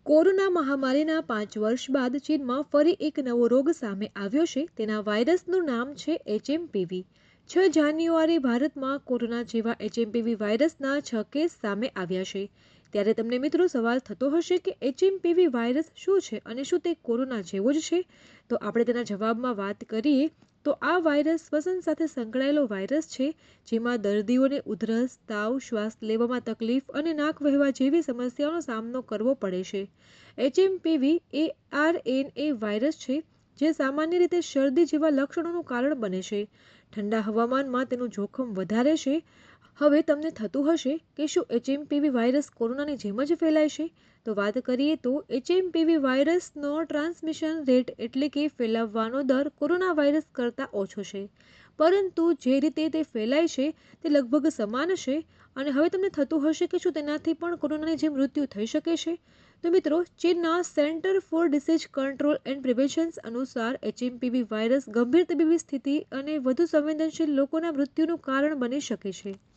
Corona મહામારીના 5 વર્ષ બાદ ચીનમાં ફરી એક નવો રોગ સામે આવ્યો છે. તેના વાયરસનું નામ છે એચએમપીવી. 6 જાન્યુઆરી ભારતમાં કોરોના જેવા એચએમપીવી વાયરસના 6 કેસ સામે આવ્યા છે. ત્યારે તમને મિત્રો સવાલ થતો હશે કે એચએમપીવી વાયરસ શું છે અને શું તે કોરોના જેવો જ છે? તો આપણે તેના જવાબમાં વાત કરીએ તો આ વાયરસ શ્વસન સાથે સંકળાયેલો વાયરસ છે, જેમાં દર્દીઓને ઉધરસ, તાવ, શ્વાસ લેવામાં તકલીફ અને નાક વહેવા જેવી સમસ્યાઓનો સામનો કરવો પડે છે. એચએમપીવી એ આરએનએ વાયરસ છે, જે સામાન્ય રીતે શરદી જેવા લક્ષણોનું કારણ બને છે. ઠંડા હવામાનમાં તેનું જોખમ વધારે છે. હવે તમને થતું હશે કે શું એચએમપીવી વાયરસ કોરોનાની જેમ જ ફેલાય છે? તો વાત કરીએ તો એચએમપીવી વાયરસનો ટ્રાન્સમિશન રેટ એટલે કે ફેલાવવાનો દર કોરોના વાયરસ કરતાં ઓછો છે, પરંતુ જે રીતે તે ફેલાય છે તે લગભગ સમાન છે. અને હવે તમને થતું હશે કે શું તેનાથી પણ કોરોનાની જેમ મૃત્યુ થઈ શકે છે? તો મિત્રો, ચીનના centre for disease control and prevention અનુસાર એચએમપીવી વાયરસ ગંભીર તબીબી સ્થિતિ અને વધુ સંવેદનશીલ લોકોના મૃત્યુનું કારણ બની શકે છે.